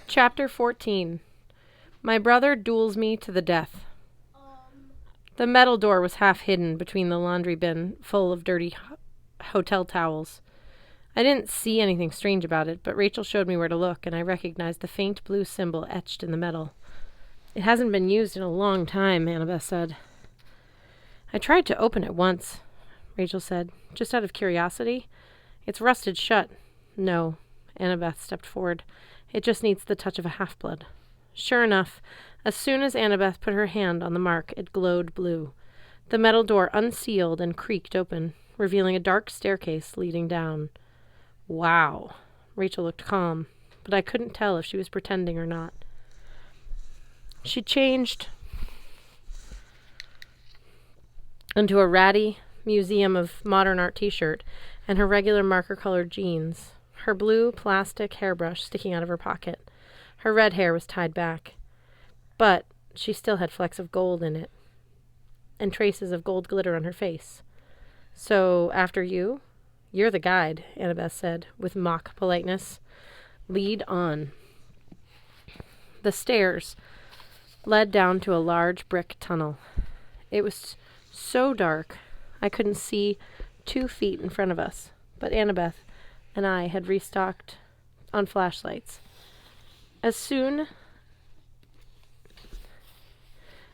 Chapter 14. My brother duels me to the death. The metal door was half hidden between the laundry bin full of dirty hotel towels. I didn't see anything strange about it, but Rachel showed me where to look, and I recognized the faint blue symbol etched in the metal. It hasn't been used in a long time, Annabeth said. I tried to open it once, Rachel said, just out of curiosity. It's rusted shut. No, Annabeth stepped forward. It just needs the touch of a half-blood. Sure enough, as soon as Annabeth put her hand on the mark, it glowed blue. The metal door unsealed and creaked open, revealing a dark staircase leading down. Wow. Rachel looked calm, but I couldn't tell if she was pretending or not. She changed into a ratty Museum of Modern Art t-shirt and her regular marker-colored jeans, her blue plastic hairbrush sticking out of her pocket. Her red hair was tied back, but she still had flecks of gold in it and traces of gold glitter on her face. So, after you? You're the guide, Annabeth said, with mock politeness. Lead on. The stairs led down to a large brick tunnel. It was so dark I couldn't see 2 feet in front of us, but Annabeth and I had restocked on flashlights. As soon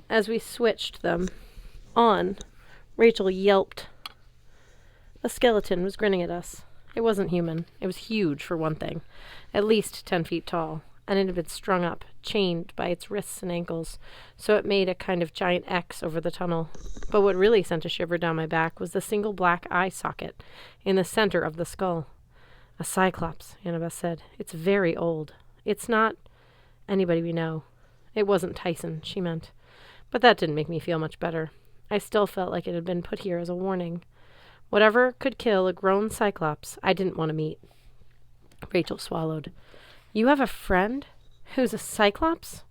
as we switched them on, Rachel yelped. A skeleton was grinning at us. It wasn't human. It was huge, for one thing, at least 10 feet tall, and it had been strung up, chained by its wrists and ankles, so it made a kind of giant X over the tunnel. But what really sent a shiver down my back was the single black eye socket in the center of the skull. A cyclops, Annabeth said. It's very old. It's not anybody we know. It wasn't Tyson, she meant. But that didn't make me feel much better. I still felt like it had been put here as a warning. Whatever could kill a grown cyclops, I didn't want to meet. Rachel swallowed. You have a friend who's a cyclops?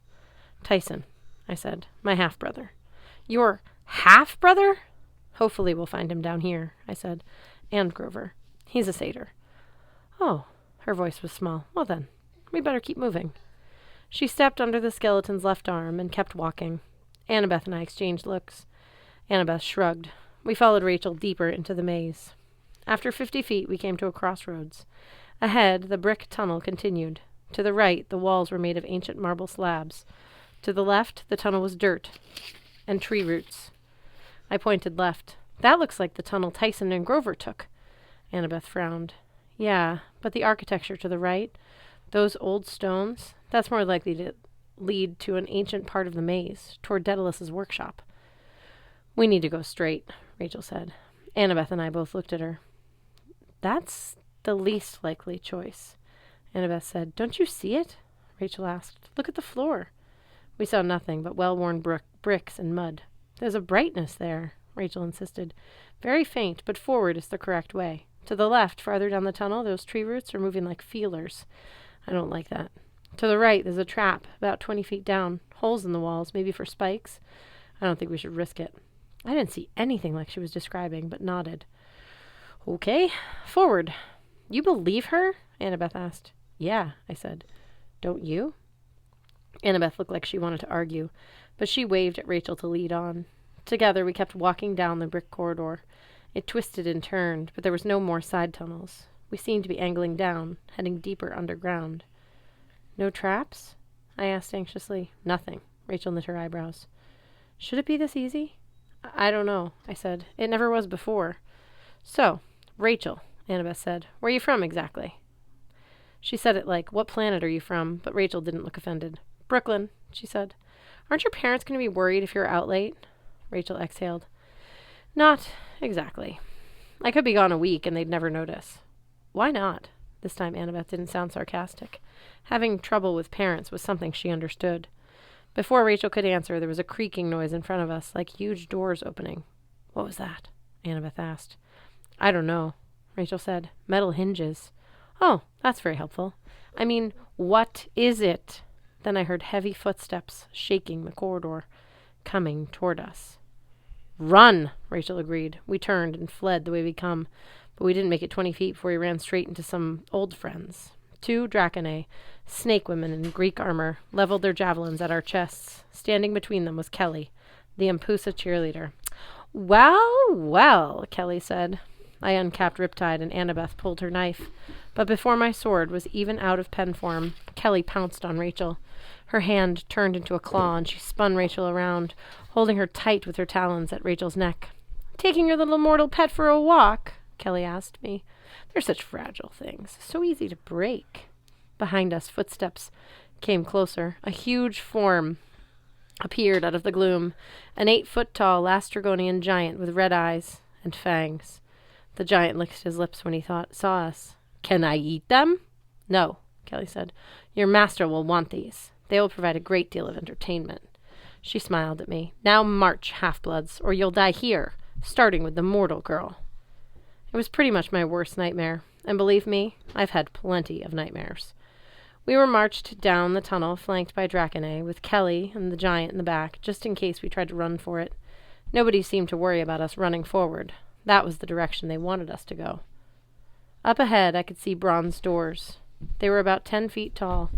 Tyson, I said. My half-brother. Your half-brother? Hopefully we'll find him down here, I said. And Grover. He's a satyr. Oh, her voice was small. Well then, we better keep moving. She stepped under the skeleton's left arm and kept walking. Annabeth and I exchanged looks. Annabeth shrugged. We followed Rachel deeper into the maze. After 50 feet, we came to a crossroads. Ahead, the brick tunnel continued. To the right, the walls were made of ancient marble slabs. To the left, the tunnel was dirt and tree roots. I pointed left. That looks like the tunnel Tyson and Grover took. Annabeth frowned. Yeah, but the architecture to the right, those old stones, that's more likely to lead to an ancient part of the maze, toward Daedalus's workshop. We need to go straight, Rachel said. Annabeth and I both looked at her. That's the least likely choice, Annabeth said. Don't you see it? Rachel asked. Look at the floor. We saw nothing but well-worn bricks and mud. There's a brightness there, Rachel insisted. Very faint, but forward is the correct way. To the left, farther down the tunnel, those tree roots are moving like feelers. I don't like that. To the right, there's a trap, about 20 feet down. Holes in the walls, maybe for spikes. I don't think we should risk it. I didn't see anything like she was describing, but nodded. Okay, forward. You believe her? Annabeth asked. Yeah, I said. Don't you? Annabeth looked like she wanted to argue, but she waved at Rachel to lead on. Together, we kept walking down the brick corridor. It twisted and turned, but there was no more side tunnels. We seemed to be angling down, heading deeper underground. No traps? I asked anxiously. Nothing. Rachel knit her eyebrows. Should it be this easy? I don't know, I said. It never was before. So, Rachel, Annabeth said. Where are you from exactly? She said it like, what planet are you from? But Rachel didn't look offended. Brooklyn, she said. Aren't your parents going to be worried if you're out late? Rachel exhaled. Not exactly. I could be gone a week and they'd never notice. Why not? This time Annabeth didn't sound sarcastic. Having trouble with parents was something she understood. Before Rachel could answer, there was a creaking noise in front of us, like huge doors opening. What was that? Annabeth asked. I don't know, Rachel said. Metal hinges. Oh, that's very helpful. I mean, what is it? Then I heard heavy footsteps shaking the corridor, coming toward us. Run, Rachel agreed. We turned and fled the way we'd come, but we didn't make it 20 feet before we ran straight into some old friends. 2 Draconae, Snake women in Greek armor leveled their javelins at our chests. Standing between them was Kelly, the Ampusa cheerleader. Well, well, Kelly said. I uncapped Riptide and Annabeth pulled her knife. But before my sword was even out of pen form, Kelly pounced on Rachel. Her hand turned into a claw and she spun Rachel around, holding her tight with her talons at Rachel's neck. Taking your little mortal pet for a walk? Kelly asked me. They're such fragile things, so easy to break. Behind us, footsteps came closer. A huge form appeared out of the gloom, an 8-foot-tall Lastrygonian giant with red eyes and fangs. The giant licked his lips when he saw us. Can I eat them? No, Kelly said. Your master will want these. They will provide a great deal of entertainment. She smiled at me. Now march, half-bloods, or you'll die here, starting with the mortal girl. It was pretty much my worst nightmare, and believe me, I've had plenty of nightmares. We were marched down the tunnel, flanked by Drakenay, with Kelly and the giant in the back, just in case we tried to run for it. Nobody seemed to worry about us running forward. That was the direction they wanted us to go. Up ahead, I could see bronze doors. They were about 10 feet tall,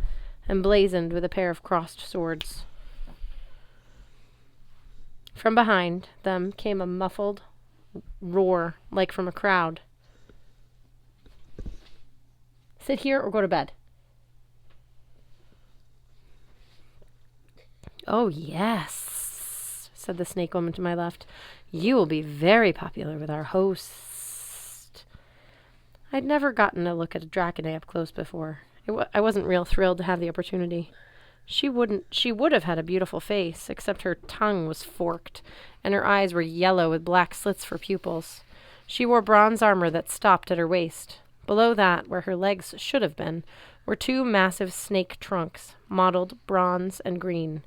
emblazoned with a pair of crossed swords. From behind them came a muffled roar, like from a crowd. Sit here or go to bed. Oh, yes, said the snake woman to my left. You will be very popular with our host. I'd never gotten a look at a Drakenay up close before. I wasn't real thrilled to have the opportunity. She would have had a beautiful face, except her tongue was forked, and her eyes were yellow with black slits for pupils. She wore bronze armor that stopped at her waist. Below that, where her legs should have been, were 2 massive snake trunks, mottled bronze and green.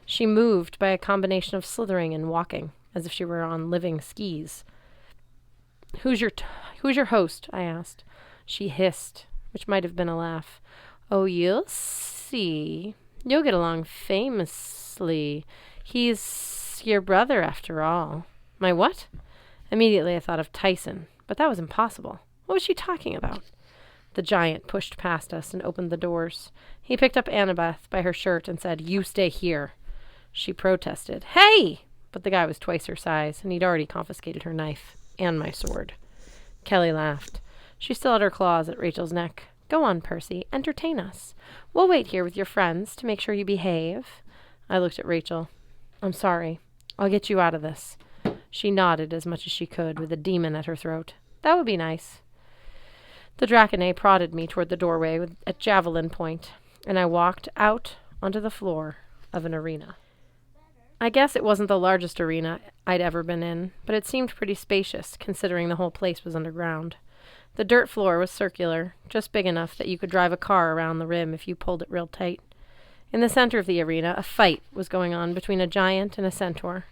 She moved by a combination of slithering and walking, as if she were on living skis. Who's your host? I asked. She hissed, which might have been a laugh. Oh, you'll see. You'll get along famously. He's your brother, after all. My what? Immediately I thought of Tyson, but that was impossible. What was she talking about? The giant pushed past us and opened the doors. He picked up Annabeth by her shirt and said, You stay here. She protested. Hey! But the guy was twice her size, and he'd already confiscated her knife and my sword. Kelly laughed. She still had her claws at Rachel's neck. Go on, Percy. Entertain us. We'll wait here with your friends to make sure you behave. I looked at Rachel. I'm sorry. I'll get you out of this. She nodded as much as she could, with a demon at her throat. That would be nice. The Drakenay prodded me toward the doorway at javelin point, and I walked out onto the floor of an arena. I guess it wasn't the largest arena I'd ever been in, but it seemed pretty spacious, considering the whole place was underground. The dirt floor was circular, just big enough that you could drive a car around the rim if you pulled it real tight. In the center of the arena, a fight was going on between a giant and a centaur.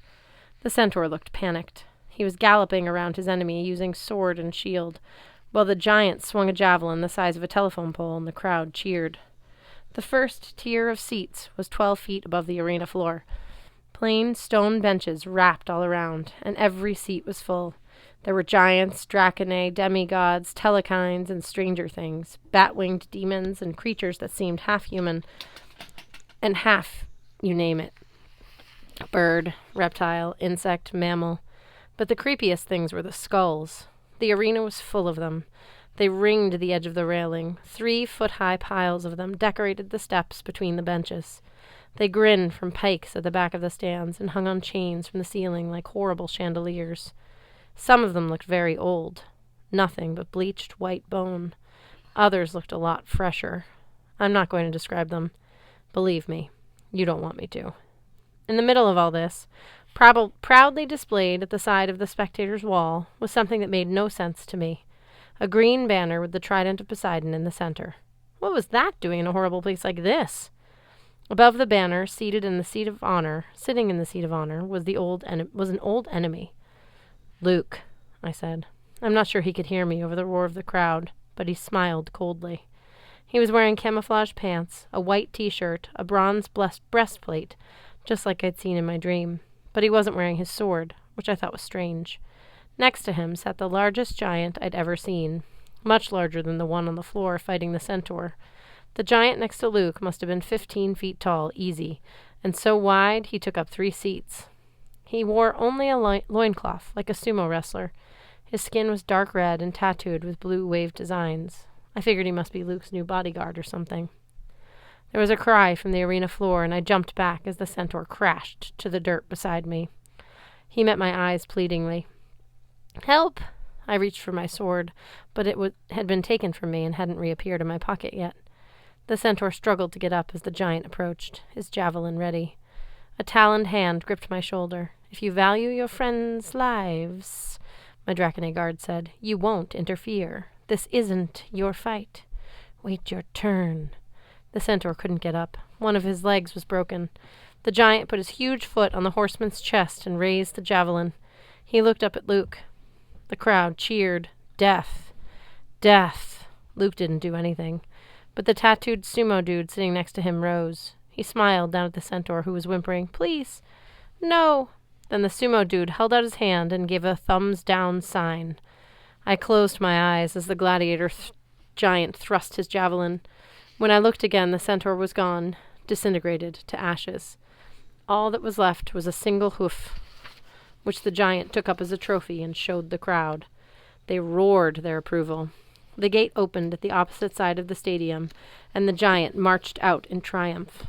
The centaur looked panicked. He was galloping around his enemy using sword and shield, while the giant swung a javelin the size of a telephone pole and the crowd cheered. The first tier of seats was 12 feet above the arena floor. Plain stone benches wrapped all around, and every seat was full. There were giants, Drakenay, demigods, telekines, and stranger things, bat-winged demons, and creatures that seemed half human, and half, you name it. Bird, reptile, insect, mammal. But the creepiest things were the skulls. The arena was full of them. They ringed the edge of the railing. 3-foot-high piles of them decorated the steps between the benches. They grinned from pikes at the back of the stands and hung on chains from the ceiling like horrible chandeliers. Some of them looked very old, nothing but bleached white bone. Others looked a lot fresher. I'm not going to describe them. Believe me, you don't want me to. In the middle of all this, proudly displayed at the side of the spectators' wall, was something that made no sense to me. A green banner with the trident of Poseidon in the center. What was that doing in a horrible place like this? Above the banner, sitting in the seat of honor, was an old enemy. Luke, I said. I'm not sure he could hear me over the roar of the crowd, but he smiled coldly. He was wearing camouflage pants, a white t-shirt, a bronze breastplate, just like I'd seen in my dream. But he wasn't wearing his sword, which I thought was strange. Next to him sat the largest giant I'd ever seen, much larger than the one on the floor fighting the centaur. The giant next to Luke must have been 15 feet tall, easy, and so wide he took up 3 seats. He wore only a loincloth, like a sumo wrestler. His skin was dark red and tattooed with blue wave designs. I figured he must be Luke's new bodyguard or something. There was a cry from the arena floor, and I jumped back as the centaur crashed to the dirt beside me. He met my eyes pleadingly. "Help!" I reached for my sword, but it had been taken from me and hadn't reappeared in my pocket yet. The centaur struggled to get up as the giant approached, his javelin ready. A taloned hand gripped my shoulder. "If you value your friends' lives," my Draconay guard said, "you won't interfere. This isn't your fight. Wait your turn." The centaur couldn't get up. One of his legs was broken. The giant put his huge foot on the horseman's chest and raised the javelin. He looked up at Luke. The crowd cheered. "Death! Death!" Luke didn't do anything. But the tattooed sumo dude sitting next to him rose. He smiled down at the centaur, who was whimpering, "Please, no." Then the sumo dude held out his hand and gave a thumbs-down sign. I closed my eyes as the gladiator giant thrust his javelin. When I looked again, the centaur was gone, disintegrated to ashes. All that was left was a single hoof, which the giant took up as a trophy and showed the crowd. They roared their approval. The gate opened at the opposite side of the stadium, and the giant marched out in triumph.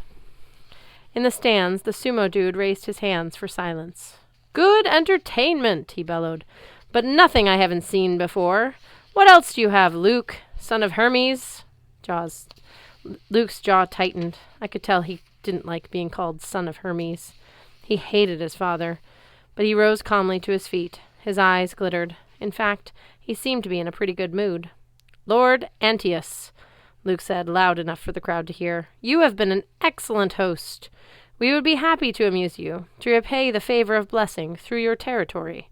In the stands, the sumo dude raised his hands for silence. "Good entertainment," he bellowed, "but nothing I haven't seen before. What else do you have, Luke, son of Hermes?" Luke's jaw tightened. I could tell he didn't like being called son of Hermes. He hated his father, but he rose calmly to his feet. His eyes glittered. In fact, he seemed to be in a pretty good mood. "Lord Antaeus," Luke said, loud enough for the crowd to hear, "you have been an excellent host. We would be happy to amuse you, to repay the favor of blessing through your territory."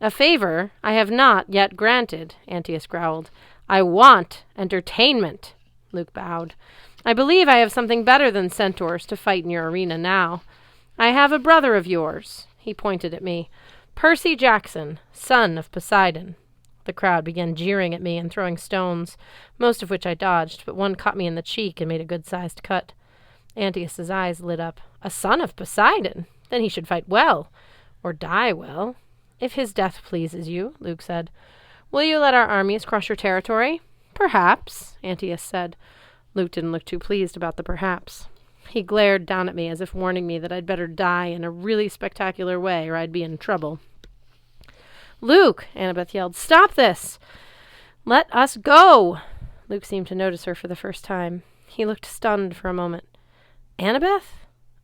"A favor I have not yet granted," Antaeus growled. "I want entertainment." Luke bowed. "I believe I have something better than centaurs to fight in your arena now. I have a brother of yours," he pointed at me, "Percy Jackson, son of Poseidon." The crowd began jeering at me and throwing stones, most of which I dodged, but one caught me in the cheek and made a good-sized cut. Antaeus's eyes lit up. "A son of Poseidon? Then he should fight well, or die well." "If his death pleases you," Luke said. "Will you let our armies cross your territory?" "Perhaps," Antaeus said. Luke didn't look too pleased about the perhaps. He glared down at me as if warning me that I'd better die in a really spectacular way or I'd be in trouble. "Luke," Annabeth yelled, "stop this! Let us go!" Luke seemed to notice her for the first time. He looked stunned for a moment. "Annabeth?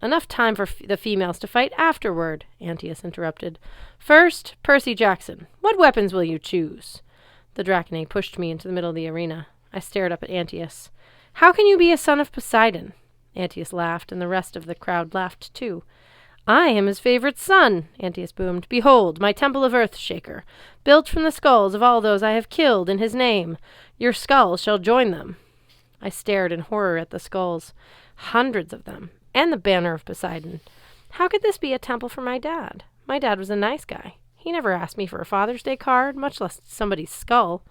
Enough time for the females to fight afterward," Antaeus interrupted. "First, Percy Jackson, what weapons will you choose?" The Draconay pushed me into the middle of the arena. I stared up at Antaeus. "How can you be a son of Poseidon?" Antaeus laughed, and the rest of the crowd laughed too. "I am his favorite son," Antaeus boomed. "Behold, my temple of Earthshaker, built from the skulls of all those I have killed in his name. Your skull shall join them." I stared in horror at the skulls. Hundreds of them. And the banner of Poseidon. How could this be a temple for my dad? My dad was a nice guy. He never asked me for a Father's Day card, much less somebody's skull.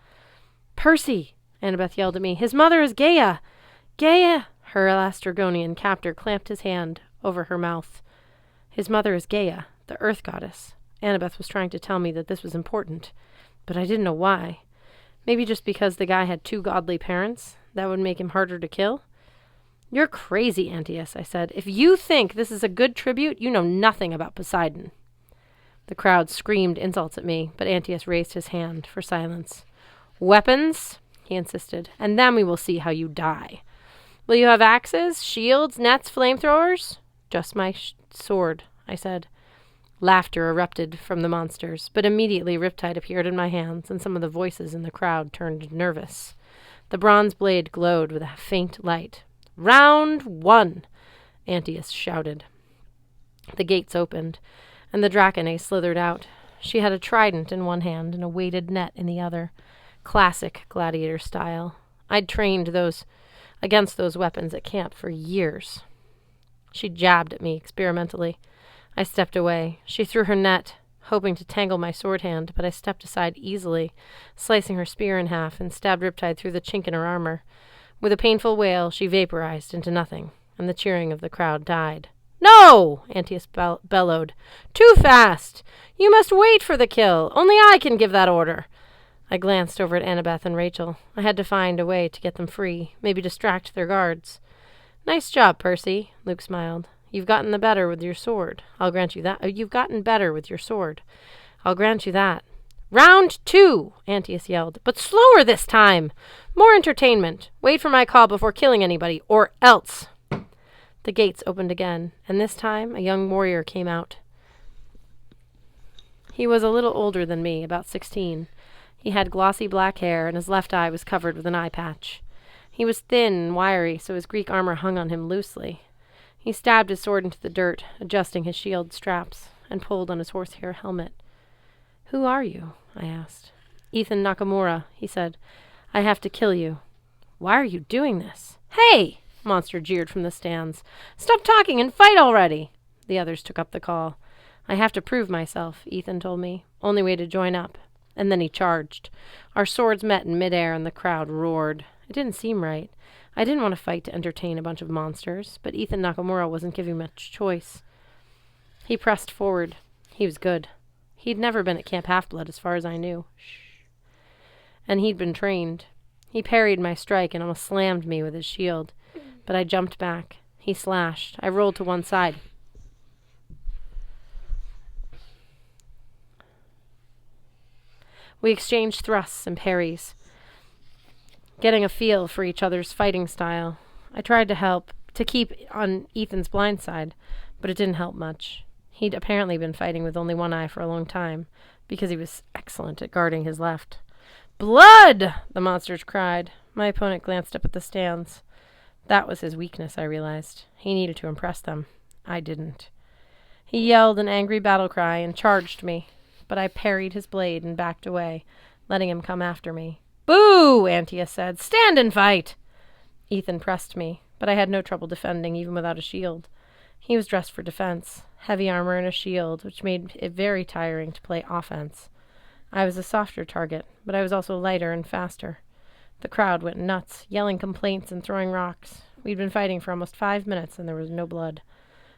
"Percy!" Annabeth yelled at me. "His mother is Gaia! Gaia!" Her Laestrygonian captor clamped his hand over her mouth. "His mother is Gaia, the earth goddess." Annabeth was trying to tell me that this was important, but I didn't know why. Maybe just because the guy had 2 godly parents? That would make him harder to kill? "You're crazy, Antaeus," I said. "If you think this is a good tribute, you know nothing about Poseidon." The crowd screamed insults at me, but Antaeus raised his hand for silence. "Weapons?" he insisted, "and then we will see how you die. Will you have axes, shields, nets, flamethrowers?" "Just my sword," I said. Laughter erupted from the monsters, but immediately Riptide appeared in my hands, and some of the voices in the crowd turned nervous. The bronze blade glowed with a faint light. "Round 1!" Antaeus shouted. The gates opened, and the Draconay slithered out. She had a trident in one hand and a weighted net in the other. Classic gladiator style. I'd trained against those weapons at camp for years. She jabbed at me experimentally. I stepped away. She threw her net, hoping to tangle my sword hand, but I stepped aside easily, slicing her spear in half, and stabbed Riptide through the chink in her armor. With a painful wail, she vaporized into nothing, and the cheering of the crowd died. "No!" Antius bellowed. "Too fast! You must wait for the kill. Only I can give that order." I glanced over at Annabeth and Rachel. I had to find a way to get them free, maybe distract their guards. "Nice job, Percy," Luke smiled. You've gotten better with your sword. I'll grant you that. You've gotten better with your sword. I'll grant you that. "Round 2, Antius yelled. "But slower this time! More entertainment. Wait for my call before killing anybody, or else." The gates opened again, and this time a young warrior came out. He was a little older than me, about 16. He had glossy black hair, and his left eye was covered with an eye patch. He was thin and wiry, so his Greek armor hung on him loosely. He stabbed his sword into the dirt, adjusting his shield straps, and pulled on his horsehair helmet. "Who are you?" I asked. "Ethan Nakamura," he said. "I have to kill you." "Why are you doing this?" "Hey!" Monster jeered from the stands. "Stop talking and fight already!" The others took up the call. "I have to prove myself," Ethan told me. "Only way to join up." And then he charged. Our swords met in midair and the crowd roared. It didn't seem right. I didn't want to fight to entertain a bunch of monsters, but Ethan Nakamura wasn't giving much choice. He pressed forward. He was good. He'd never been at Camp Half-Blood as far as I knew. And he'd been trained. He parried my strike and almost slammed me with his shield. But I jumped back. He slashed. I rolled to one side. We exchanged thrusts and parries, getting a feel for each other's fighting style. I tried to keep on Ethan's blind side, but it didn't help much. He'd apparently been fighting with only one eye for a long time, because he was excellent at guarding his left. "Blood!" the monsters cried. My opponent glanced up at the stands. That was his weakness, I realized. He needed to impress them. I didn't. He yelled an angry battle cry and charged me, but I parried his blade and backed away, letting him come after me. "Boo!" Antius said. "Stand and fight!" Ethan pressed me, but I had no trouble defending, even without a shield. He was dressed for defense, heavy armor and a shield, which made it very tiring to play offense. I was a softer target, but I was also lighter and faster. The crowd went nuts, yelling complaints and throwing rocks. We'd been fighting for almost 5 minutes, and there was no blood.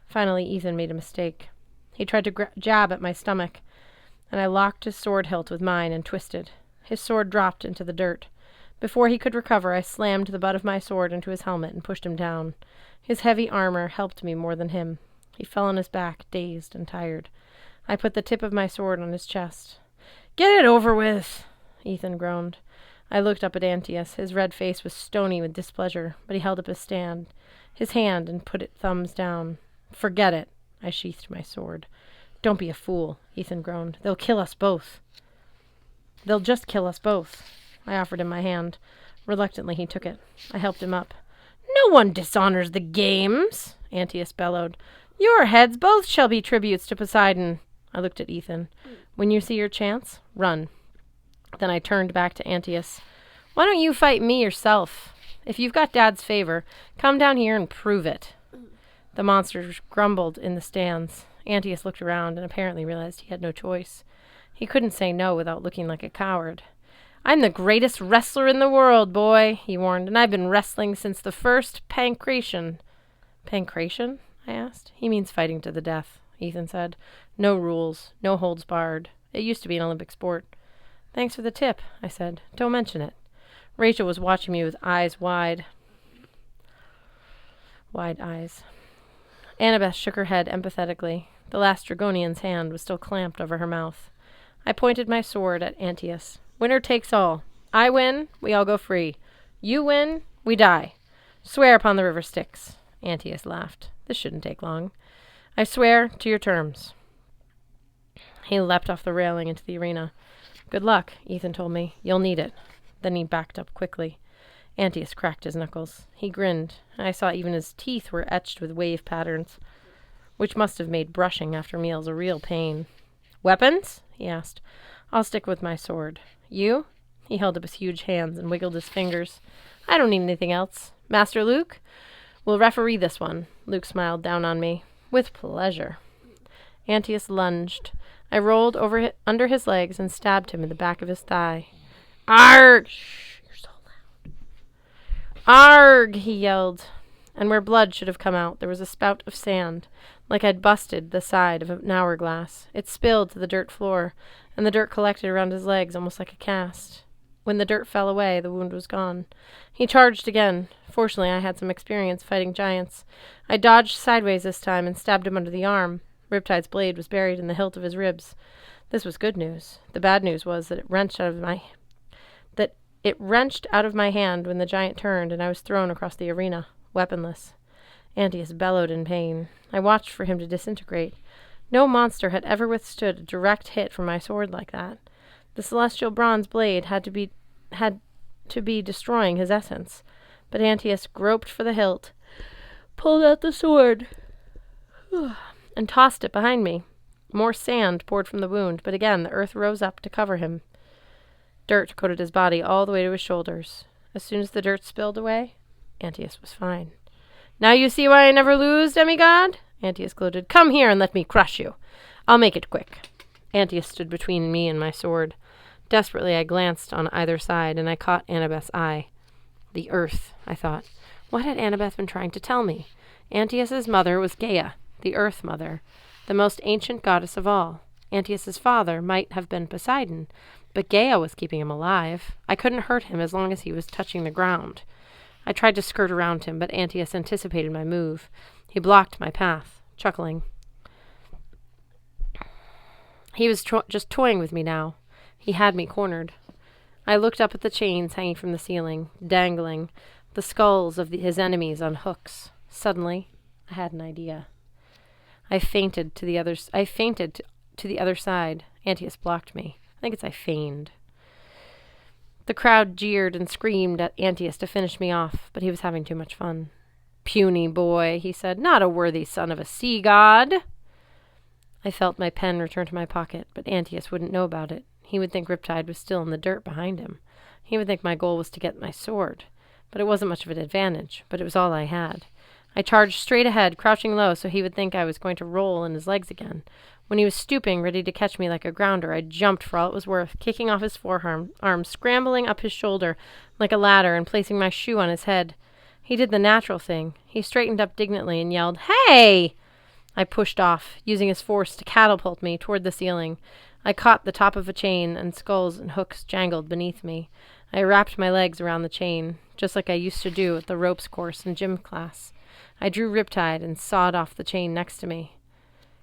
Finally, Ethan made a mistake. He tried to jab at my stomach, and I locked his sword hilt with mine and twisted. His sword dropped into the dirt. Before he could recover, I slammed the butt of my sword into his helmet and pushed him down. His heavy armor helped me more than him. He fell on his back, dazed and tired. I put the tip of my sword on his chest. "Get it over with," Ethan groaned. I looked up at Antius. His red face was stony with displeasure, but he held up his hand and put it thumbs down. "Forget it." I sheathed my sword. "Don't be a fool," Ethan groaned. "They'll kill us both." "They'll just kill us both." I offered him my hand. Reluctantly, he took it. I helped him up. "No one dishonors the games," Antius bellowed. "Your heads both shall be tributes to Poseidon." I looked at Ethan. "When you see your chance, run." Then I turned back to Antius. "Why don't you fight me yourself? If you've got Dad's favor, come down here and prove it." The monsters grumbled in the stands. Antius looked around and apparently realized he had no choice. He couldn't say no without looking like a coward. "I'm the greatest wrestler in the world, boy," he warned, "and I've been wrestling since the first pancration." "Pancration?" I asked. "He means fighting to the death," Ethan said. "No rules, no holds barred. It used to be an Olympic sport." "Thanks for the tip," I said. "Don't mention it." Rachel was watching me with eyes wide eyes. Annabeth shook her head empathetically. The last Dragonian's hand was still clamped over her mouth. I pointed my sword at Antius. "Winner takes all. I win, we all go free. You win, we die. Swear upon the river Styx." Antius laughed. "This shouldn't take long." "I swear to your terms." He leapt off the railing into the arena. "Good luck," Ethan told me. "You'll need it." Then he backed up quickly. Antius cracked his knuckles. He grinned. I saw even his teeth were etched with wave patterns, which must have made brushing after meals a real pain. "Weapons?" he asked. "I'll stick with my sword. You?" He held up his huge hands and wiggled his fingers. "I don't need anything else. Master Luke? We'll referee this one." Luke smiled down on me. "With pleasure." Antius lunged. I rolled under his legs and stabbed him in the back of his thigh. "Arg!" Shh, you're so loud. Arg! He yelled. And where blood should have come out, there was a spout of sand, like I'd busted the side of an hourglass. It spilled to the dirt floor, and the dirt collected around his legs almost like a cast. When the dirt fell away, the wound was gone. He charged again. Fortunately, I had some experience fighting giants. I dodged sideways this time and stabbed him under the arm. Riptide's blade was buried in the hilt of his ribs. This was good news. The bad news was that it wrenched out of my hand when the giant turned, and I was thrown across the arena, weaponless. Antius bellowed in pain. I watched for him to disintegrate. No monster had ever withstood a direct hit from my sword like that. The celestial bronze blade had to be destroying his essence. But Antius groped for the hilt, pulled out the sword, and tossed it behind me. More sand poured from the wound, but again the earth rose up to cover him. Dirt coated his body all the way to his shoulders. As soon as the dirt spilled away, Antius was fine. "Now you see why I never lose, demigod?" Antius gloated. "Come here and let me crush you. I'll make it quick." Antius stood between me and my sword. Desperately I glanced on either side, and I caught Annabeth's eye. The earth, I thought. What had Annabeth been trying to tell me? Antius's mother was Gaia, the Earth Mother, the most ancient goddess of all. Antius's father might have been Poseidon, but Gaia was keeping him alive. I couldn't hurt him as long as he was touching the ground. I tried to skirt around him, but Antius anticipated my move. He blocked my path, chuckling. He was just toying with me now. He had me cornered. I looked up at the chains hanging from the ceiling, dangling, the skulls of his enemies on hooks. Suddenly, I had an idea. I fainted to the other side. Antius blocked me. I think it's I feigned. The crowd jeered and screamed at Antius to finish me off, but he was having too much fun. "Puny boy," he said, "not a worthy son of a sea god." I felt my pen return to my pocket, but Antius wouldn't know about it. He would think Riptide was still in the dirt behind him. He would think my goal was to get my sword. But it wasn't much of an advantage, but it was all I had. I charged straight ahead, crouching low so he would think I was going to roll in his legs again. When he was stooping, ready to catch me like a grounder, I jumped for all it was worth, kicking off his forearm, scrambling up his shoulder like a ladder and placing my shoe on his head. He did the natural thing. He straightened up dignantly and yelled, "Hey!" I pushed off, using his force to catapult me toward the ceiling. I caught the top of a chain, and skulls and hooks jangled beneath me. I wrapped my legs around the chain, just like I used to do at the ropes course in gym class. I drew Riptide and sawed off the chain next to me.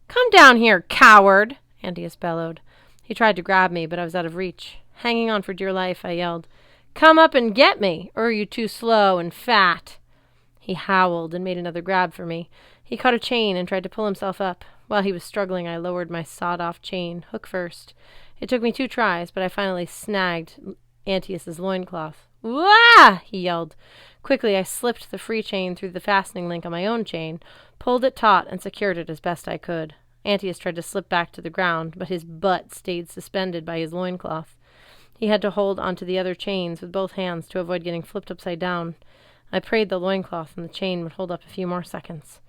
"Come down here, coward!" Antius bellowed. He tried to grab me, but I was out of reach. Hanging on for dear life, I yelled, "Come up and get me, or are you too slow and fat?" He howled and made another grab for me. He caught a chain and tried to pull himself up. While he was struggling, I lowered my sawed-off chain, hook first. It took me 2 tries, but I finally snagged Antius's loincloth. "Wah!" he yelled. Quickly, I slipped the free chain through the fastening link on my own chain, pulled it taut, and secured it as best I could. Antius tried to slip back to the ground, but his butt stayed suspended by his loincloth. He had to hold onto the other chains with both hands to avoid getting flipped upside down. I prayed the loincloth and the chain would hold up a few more seconds.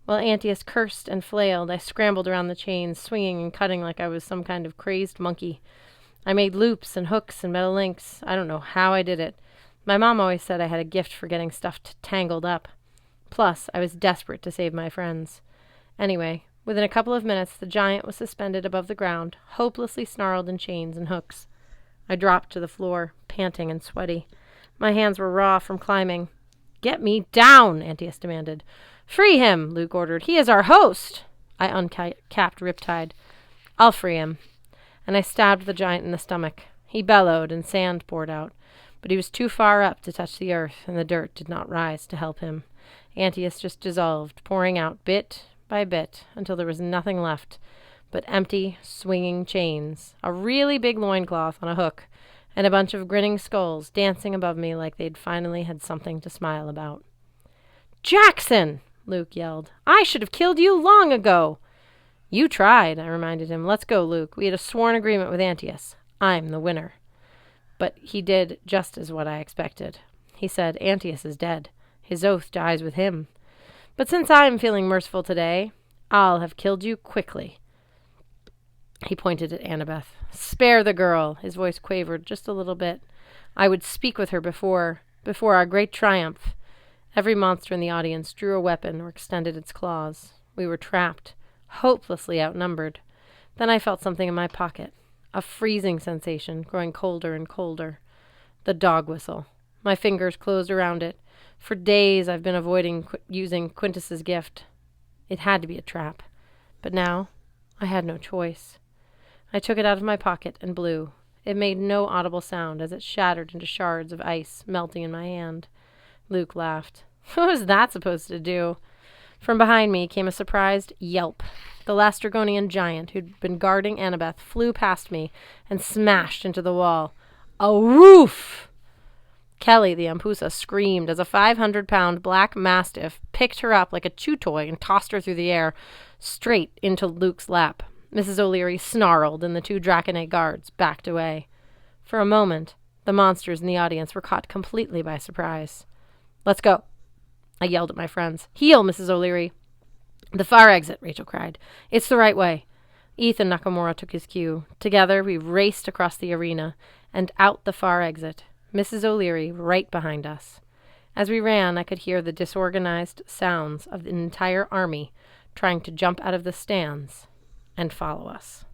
While Antius cursed and flailed, I scrambled around the chains, swinging and cutting like I was some kind of crazed monkey. I made loops and hooks and metal links. I don't know how I did it. My mom always said I had a gift for getting stuff tangled up. Plus, I was desperate to save my friends. Anyway, within a couple of minutes, the giant was suspended above the ground, hopelessly snarled in chains and hooks. I dropped to the floor, panting and sweaty. My hands were raw from climbing. "Get me down," Antius demanded. "Free him," Luke ordered. "He is our host." I uncapped Riptide. "I'll free him." And I stabbed the giant in the stomach. He bellowed and sand poured out, but he was too far up to touch the earth, and the dirt did not rise to help him. Antius just dissolved, pouring out bit by bit until there was nothing left but empty, swinging chains, a really big loincloth on a hook, and a bunch of grinning skulls dancing above me like they'd finally had something to smile about. "Jackson!" Luke yelled. "I should have killed you long ago." "You tried," I reminded him. "Let's go, Luke. We had a sworn agreement with Antius. I'm the winner." But he did just as what I expected. He said, "Antius is dead. His oath dies with him. But since I'm feeling merciful today, I'll have killed you quickly." He pointed at Annabeth. "Spare the girl." His voice quavered just a little bit. "I would speak with her before Before our great triumph, every monster in the audience drew a weapon or extended its claws. We were trapped, hopelessly outnumbered. Then I felt something in my pocket, a freezing sensation, growing colder and colder. The dog whistle. My fingers closed around it. For days I've been avoiding using Quintus's gift. It had to be a trap. But now I had no choice. I took it out of my pocket and blew. It made no audible sound as it shattered into shards of ice melting in my hand. Luke laughed. What was that supposed to do? From behind me came a surprised yelp. The Lastrygonian giant who'd been guarding Annabeth flew past me and smashed into the wall. A roof! Kelly, the Ampusa, screamed as a 500-pound black mastiff picked her up like a chew toy and tossed her through the air, straight into Luke's lap. Mrs. O'Leary snarled, and the two Draconite guards backed away. For a moment, the monsters in the audience were caught completely by surprise. Let's go, I yelled at my friends. Heel, Mrs. O'Leary. The far exit, Rachel cried. It's the right way. Ethan Nakamura took his cue. Together, we raced across the arena and out the far exit, Mrs. O'Leary right behind us. As we ran, I could hear the disorganized sounds of an entire army trying to jump out of the stands and follow us.